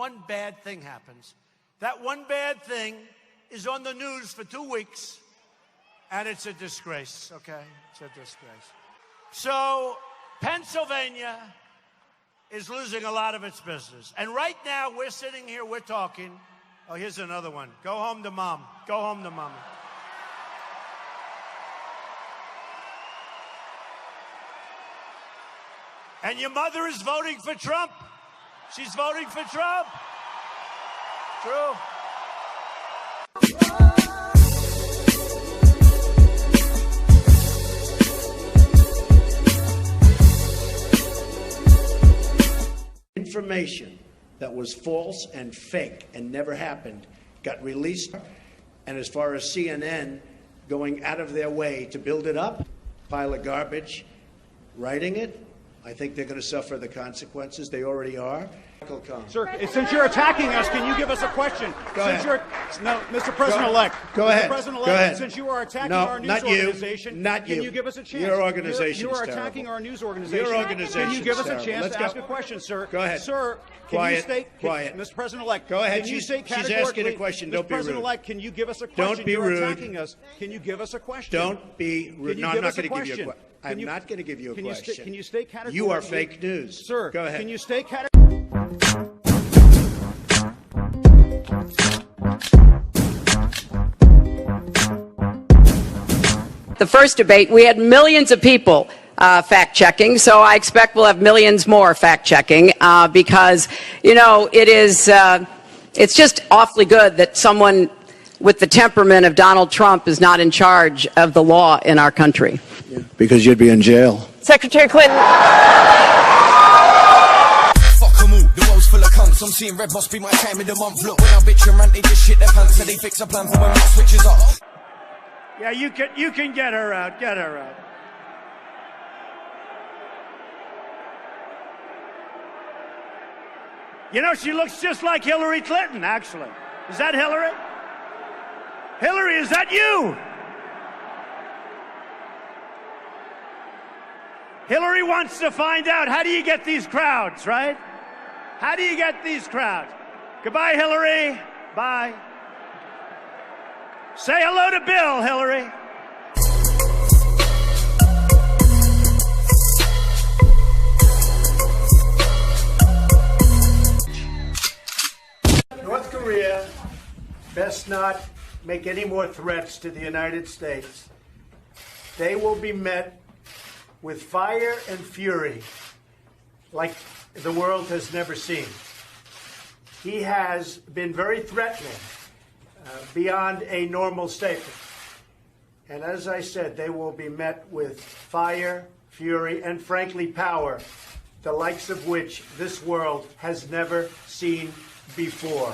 one bad thing happens. That one bad thing is on the news for 2 weeks, and it's a disgrace, okay? It's a disgrace. So Pennsylvania is losing a lot of its business. And right now, we're sitting here, we're talking. Oh, here's another one. Go home to mom. Go home to mama. And your mother is voting for Trump. She's voting for Trump. True. Information that was false and fake and never happened got released. And as far as CNN going out of their way to build it up, pile of garbage, writing it, I think they're going to suffer the consequences. They already are. Sir, since you're attacking us, can you give us a question? Go ahead. No, Mr. President-elect. Go ahead. Mr. President-elect, Go ahead. since you are attacking our news organization, not you. Can you give us a chance? Your organization You are is attacking terrible. our news organization. Your organization Can you give us a is chance terrible. to ask a question, sir? Go ahead. Sir, can Quiet. you state, Quiet. Mr. President-elect, Go ahead. Can you state She's categorically, asking a question. Don't Mr. be rude. President-elect, can you give us a question? Don't be You're rude. attacking us. Can you give us a question? Don't be rude. No, I'm not going to give you a question. I'm not going to give you a question. Can you state categorically? You are fake news. Sir, go ahead. Can you state categorically? The first debate, we had millions of people fact-checking, so I expect we'll have millions more fact-checking because, you know, it's just awfully good that someone with the temperament of Donald Trump is not in charge of the law in our country. Yeah, because you'd be in jail. Secretary Clinton. The world's full of cunts. I'm seeing red must be my time of the month. Look, when I bitch and rant, they just shit their pants. So they fix a plan for when it switches up. Yeah, you can get her out. Get her out. You know, she looks just like Hillary Clinton, actually. Is that Hillary? Hillary, is that you? Hillary wants to find out, how do you get these crowds, right? How do you get these crowds? Goodbye, Hillary. Bye. Say hello to Bill, Hillary. North Korea best not make any more threats to the United States. They will be met with fire and fury like the world has never seen. He has been very threatening beyond a normal statement. And as I said, they will be met with fire, fury, and frankly power, the likes of which this world has never seen before.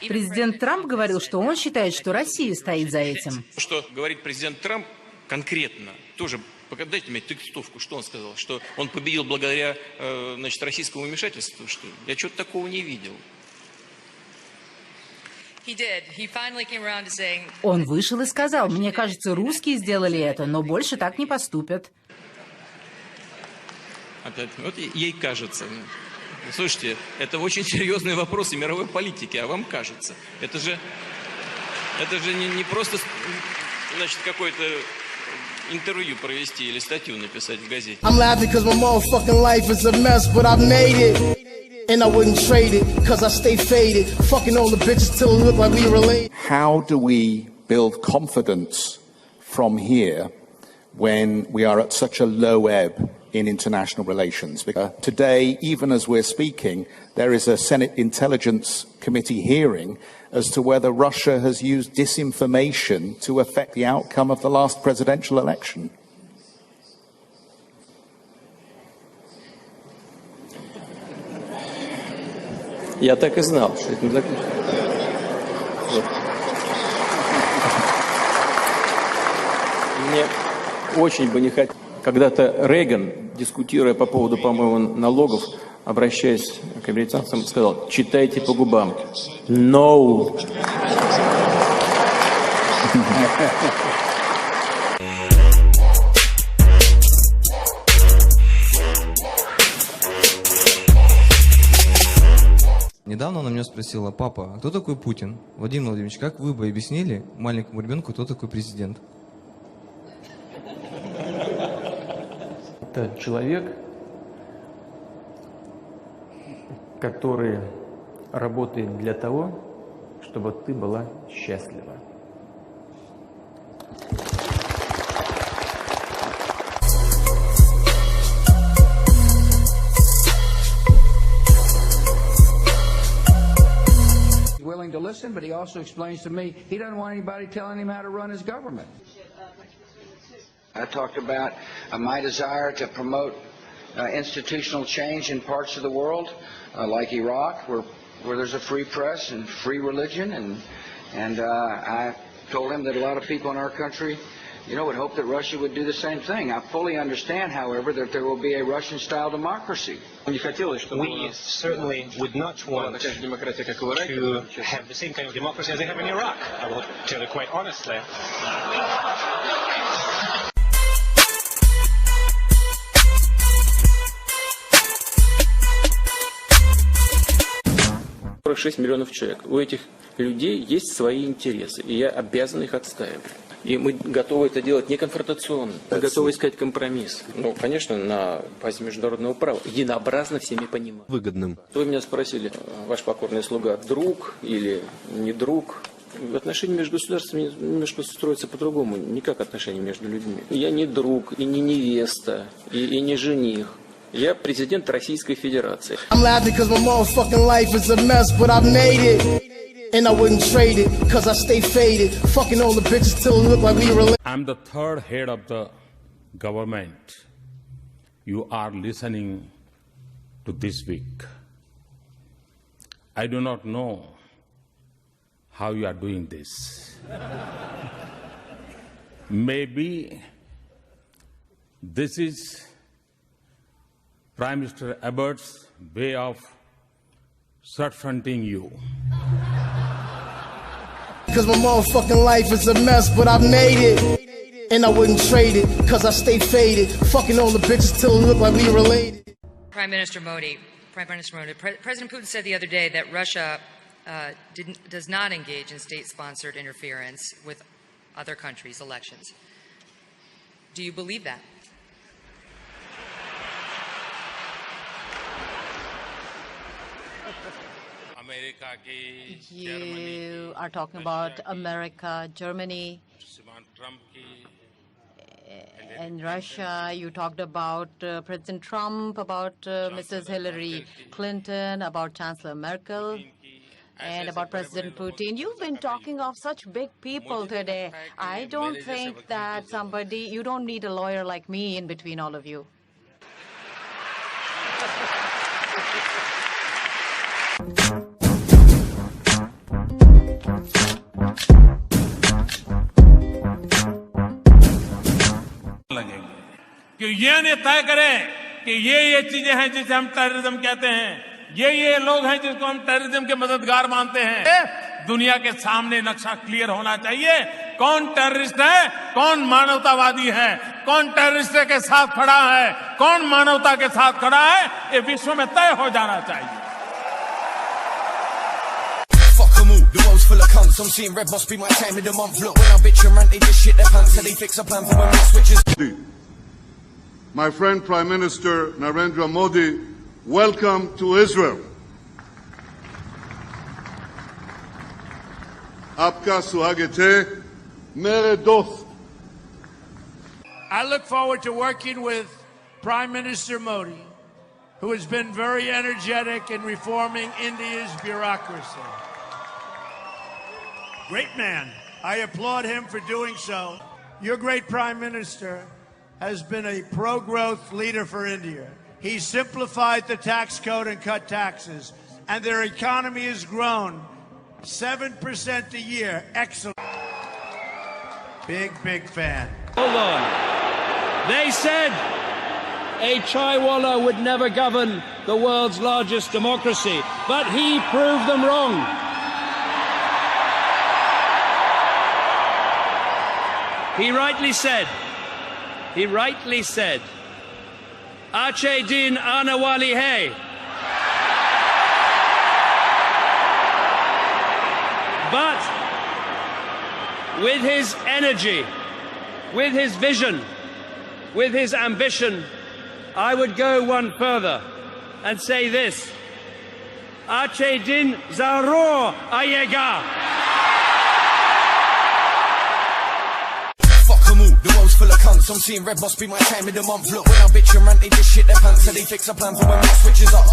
Президент Трамп говорил, что он считает, что Россия стоит за этим. Что говорит президент Трамп конкретно, тоже дайте мне текстовку, что он сказал, что он победил благодаря, значит, российскому вмешательству, что я чего-то такого не видел. Он вышел и сказал: мне кажется, русские сделали это, но больше так не поступят. Опять, вот ей кажется. Слушайте, это очень серьезные вопросы мировой политики, а вам кажется. Это же не просто, значит, какое-то интервью провести или статью написать в газете. I'm laughing because my motherfucking life is a mess, but I've made it. And I wouldn't trade it, because I stay faded. Fucking all the bitches till it look like we relate. How do we build confidence from here when we are at such a low ebb in international relations? Because today, even as we're speaking, there is a Senate Intelligence Committee hearing as to whether Russia has used disinformation to affect the outcome of the last presidential election. Я так и знал, что это не так. Мне очень бы не хотелось. Когда-то Рейган, дискутируя по поводу, по-моему, налогов, обращаясь к американцам, сказал: читайте по губам. No. Недавно она меня спросила: папа, а кто такой Путин? Владимир Владимирович, как вы бы объяснили маленькому ребенку, кто такой президент? Это человек, который работает для того, чтобы ты была счастлива. Willing to listen, but he also explains to me he doesn't want anybody telling him how to run his government. I talked about my desire to promote institutional change in parts of the world, like Iraq, where there's a free press and free religion, and I told him that a lot of people in our country, would hope that Russia would do the same thing. I fully understand, however, that there will be a Russian-style democracy. We certainly would not want to have the same kind of democracy as they have in Iraq. I will tell you quite honestly. $6 миллионов человек. У этих людей есть свои интересы, и я обязан их отстаивать. И мы готовы это делать не конфронтационно, мы готовы искать компромисс. Ну, конечно, на базе международного права, единообразно всеми понимаем. Выгодным. Вы меня спросили, ваш покорный слуга друг или не друг? Отношения между государствами немножко строятся по-другому, не как отношения между людьми. Я не друг, и не невеста, и не жених. Я президент Российской Федерации. I'm laughing because my motherfucking life is a mess, but I've made it. And I wouldn't trade it, cause I stay faded. Fucking all the bitches till it look like we related. I'm the third head of the government you are listening to this week. I do not know how you are doing this. Maybe this is Prime Minister Abbott's way of short-fronting you. Cause my motherfucking life is a mess, but I've made it. And I wouldn't trade it, cause I stay faded. Fucking all the bitches till it look like we related. Prime Minister Modi, President Putin said the other day that Russia does not engage in state-sponsored interference with other countries' elections. Do you believe that? You are talking about America, Germany, and Russia. You talked about President Trump, about Mrs. Hillary Clinton, about Chancellor Merkel, and about President Putin. You've been talking of such big people today. I don't think that you don't need a lawyer like me in between all of you. कि ये नहीं तय करें कि ये चीजें हैं जिसे हम टेररिज्म कहते हैं, ये लोग हैं जिसको हम टेररिज्म के मददगार मानते हैं. दुनिया के सामने नक्शा क्लियर होना चाहिए. कौन टेररिस्ट है, कौन मानवतावादी है, कौन टेररिस्ट के साथ खड़ा है, कौन मानवता के साथ खड़ा है, ये विश्व में तय हो जाना चाहिए. The world's full of cunts, I'm seeing red must be my time of the month. Look, when I bitch and rant, they just shit their pants, so they fix a plan for when we switches. My friend Prime Minister Narendra Modi, welcome to Israel. Aapka suhagat hai, mere dost. I look forward to working with Prime Minister Modi, who has been very energetic in reforming India's bureaucracy. Great man. I applaud him for doing so. Your great Prime Minister has been a pro-growth leader for India. He simplified the tax code and cut taxes, and their economy has grown 7% a year. Excellent. Big fan. Hold on. They said a Chaiwalla would never govern the world's largest democracy, but he proved them wrong. He rightly said, Ache din anawali hai. But with his energy, with his vision, with his ambition, I would go one further and say this. Ache din zarur ayega. The world's full of cunts, I'm seeing red must be my time of the month. Look, when I bitch and rant, they just shit their pants, so they fix a plan for when it switches up.